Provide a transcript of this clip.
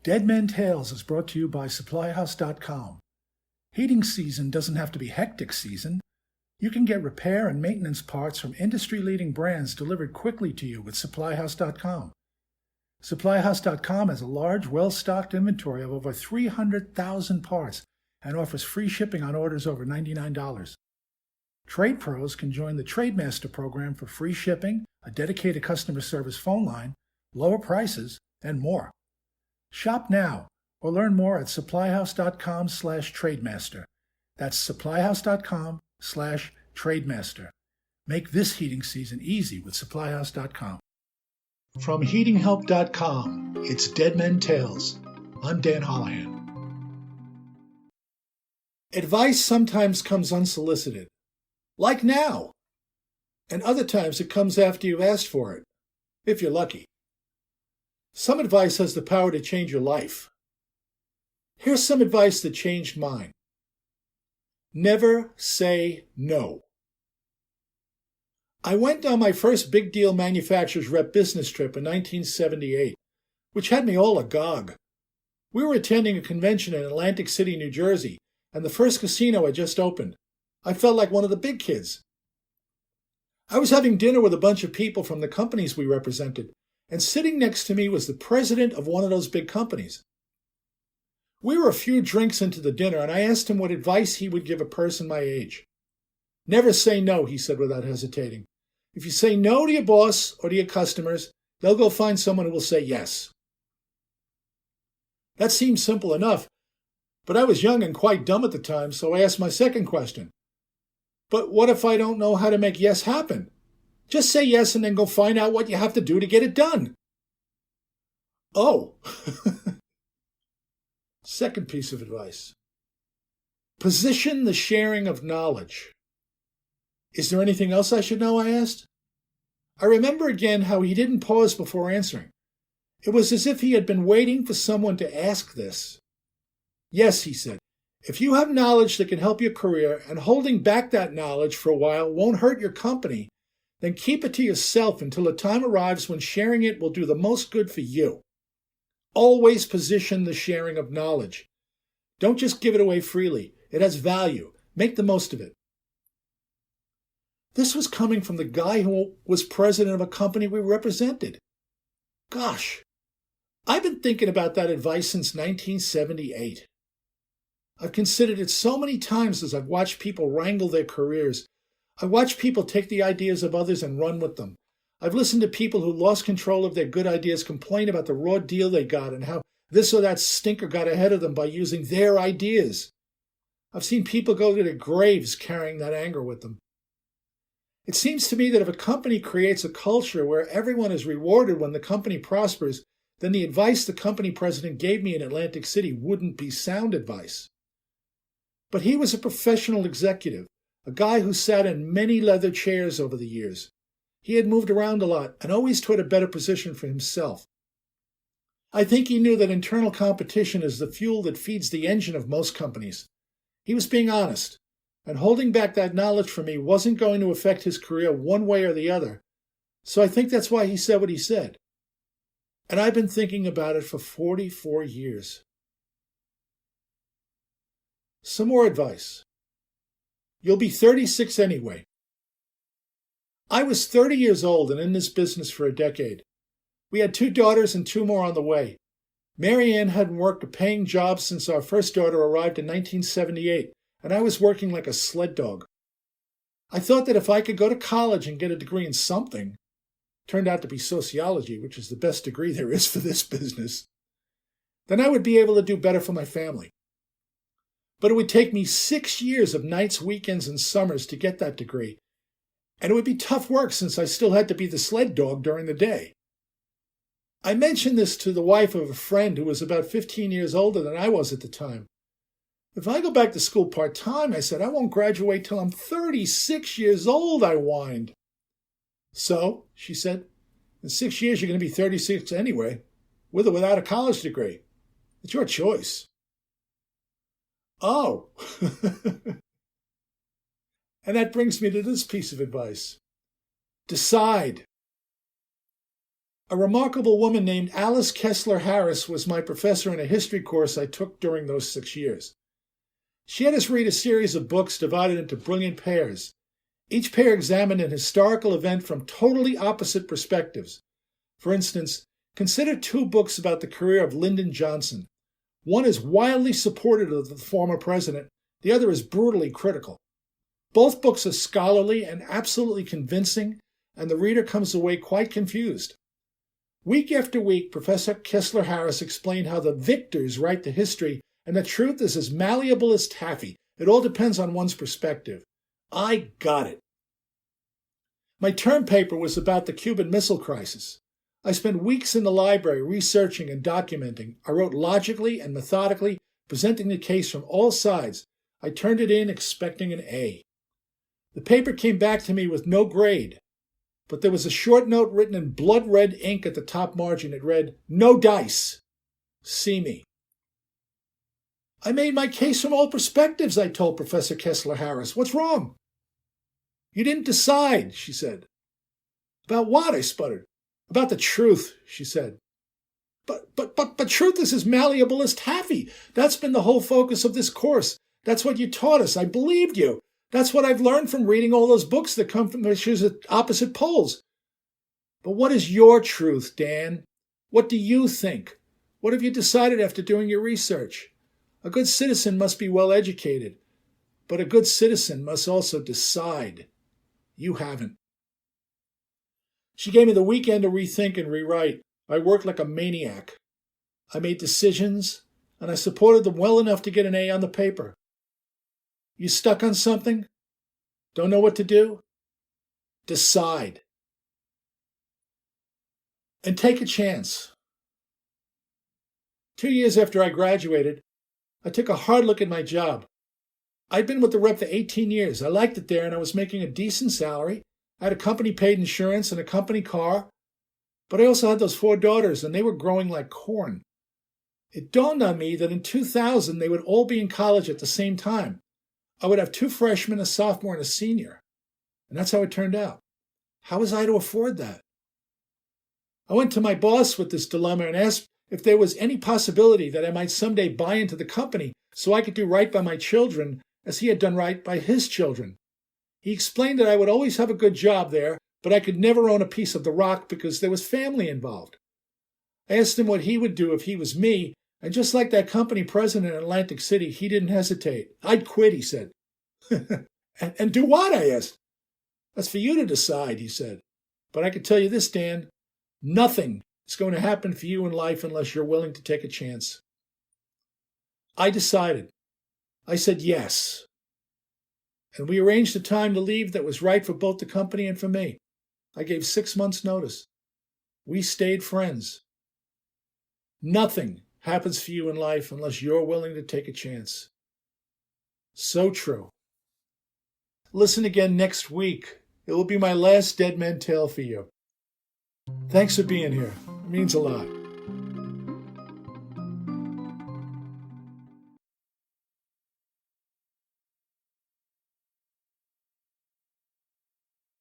Dead Men Tales is brought to you by SupplyHouse.com. Heating season doesn't have to be hectic season. You can get repair and maintenance parts from industry-leading brands delivered quickly to you with SupplyHouse.com. SupplyHouse.com has a large, well-stocked inventory of over 300,000 parts and offers free shipping on orders over $99. Trade pros can join the TradeMaster program for free shipping, a dedicated customer service phone line, lower prices, and more. Shop now or learn more at supplyhouse.com/trademaster. That's supplyhouse.com/trademaster. Make this heating season easy with supplyhouse.com. From heatinghelp.com, it's Dead Men Tales. I'm Dan Holohan. Advice sometimes comes unsolicited, like now. And other times it comes after you've asked for it, if you're lucky. Some advice has the power to change your life. Here's some advice that changed mine. Never say no. I went on my first big deal manufacturer's rep business trip in 1978, which had me all agog. We were attending a convention in Atlantic City, New Jersey, and the first casino had just opened. I felt like one of the big kids. I was having dinner with a bunch of people from the companies we represented, and sitting next to me was the president of one of those big companies. We were a few drinks into the dinner, and I asked him what advice he would give a person my age. Never say no, he said without hesitating. If you say no to your boss or to your customers, they'll go find someone who will say yes. That seemed simple enough, but I was young and quite dumb at the time, so I asked my second question. But what if I don't know how to make yes happen? Just say yes and then go find out what you have to do to get it done. Oh. Second piece of advice. Position the sharing of knowledge. Is there anything else I should know? I asked. I remember again how he didn't pause before answering. It was as if he had been waiting for someone to ask this. Yes, he said. If you have knowledge that can help your career and holding back that knowledge for a while won't hurt your company, then keep it to yourself until a time arrives when sharing it will do the most good for you. Always position the sharing of knowledge. Don't just give it away freely. It has value. Make the most of it. This was coming from the guy who was president of a company we represented. Gosh, I've been thinking about that advice since 1978. I've considered it so many times as I've watched people wrangle their careers. I watch people take the ideas of others and run with them. I've listened to people who lost control of their good ideas complain about the raw deal they got and how this or that stinker got ahead of them by using their ideas. I've seen people go to their graves carrying that anger with them. It seems to me that if a company creates a culture where everyone is rewarded when the company prospers, then the advice the company president gave me in Atlantic City wouldn't be sound advice. But he was a professional executive, a guy who sat in many leather chairs over the years. He had moved around a lot and always toward a better position for himself. I think he knew that internal competition is the fuel that feeds the engine of most companies. He was being honest, and holding back that knowledge from me wasn't going to affect his career one way or the other. So I think that's why he said what he said. And I've been thinking about it for 44 years. Some more advice. You'll be 36 anyway. I was 30 years old and in this business for a decade. We had 2 daughters and 2 more on the way. Mary Ann hadn't worked a paying job since our first daughter arrived in 1978, and I was working like a sled dog. I thought that if I could go to college and get a degree in something, turned out to be sociology, which is the best degree there is for this business, then I would be able to do better for my family. But it would take me 6 years of nights, weekends, and summers to get that degree, and it would be tough work since I still had to be the sled dog during the day. I mentioned this to the wife of a friend who was about 15 years older than I was at the time. If I go back to school part-time, I said, I won't graduate till I'm 36 years old, I whined. So, she said, in 6 years you're going to be 36 anyway, with or without a college degree. It's your choice. Oh. And that brings me to this piece of advice. Decide. A remarkable woman named Alice Kessler Harris was my professor in a history course I took during those 6 years. She had us read a series of books divided into brilliant pairs. Each pair examined an historical event from totally opposite perspectives. For instance, consider 2 books about the career of Lyndon Johnson. One is wildly supportive of the former president, the other is brutally critical. Both books are scholarly and absolutely convincing, and the reader comes away quite confused. Week after week, Professor Kessler Harris explained how the victors write the history, and the truth is as malleable as taffy. It all depends on one's perspective. I got it. My term paper was about the Cuban Missile Crisis. I spent weeks in the library researching and documenting. I wrote logically and methodically, presenting the case from all sides. I turned it in expecting an A. The paper came back to me with no grade, but there was a short note written in blood red ink at the top margin. It read, "No dice. See me." I made my case from all perspectives, I told Professor Kessler Harris. What's wrong? You didn't decide, she said. About what? I sputtered. About the truth, she said. But truth is as malleable as taffy. That's been the whole focus of this course. That's what you taught us. I believed you. That's what I've learned from reading all those books that come from issues at opposite poles. But what is your truth, Dan? What do you think? What have you decided after doing your research? A good citizen must be well educated, but a good citizen must also decide. You haven't. She gave me the weekend to rethink and rewrite. I worked like a maniac. I made decisions, and I supported them well enough to get an A on the paper. You stuck on something? Don't know what to do? Decide. And take a chance. 2 years after I graduated, I took a hard look at my job. I'd been with the rep for 18 years. I liked it there, and I was making a decent salary. I had a company-paid insurance and a company car. But I also had those 4 daughters, and they were growing like corn. It dawned on me that in 2000, they would all be in college at the same time. I would have 2 freshmen, a sophomore, and a senior. And that's how it turned out. How was I to afford that? I went to my boss with this dilemma and asked if there was any possibility that I might someday buy into the company so I could do right by my children as he had done right by his children. He explained that I would always have a good job there, but I could never own a piece of the rock because there was family involved. I asked him what he would do if he was me, and just like that company president in Atlantic City, he didn't hesitate. I'd quit, he said. And do what? I asked. That's for you to decide, he said. But I can tell you this, Dan, nothing is going to happen for you in life unless you're willing to take a chance. I decided. I said yes. And we arranged a time to leave that was right for both the company and for me. I gave 6 months' notice. We stayed friends. Nothing happens for you in life unless you're willing to take a chance. So true. Listen again next week. It will be my last Dead Men Tale for you. Thanks for being here. It means a lot.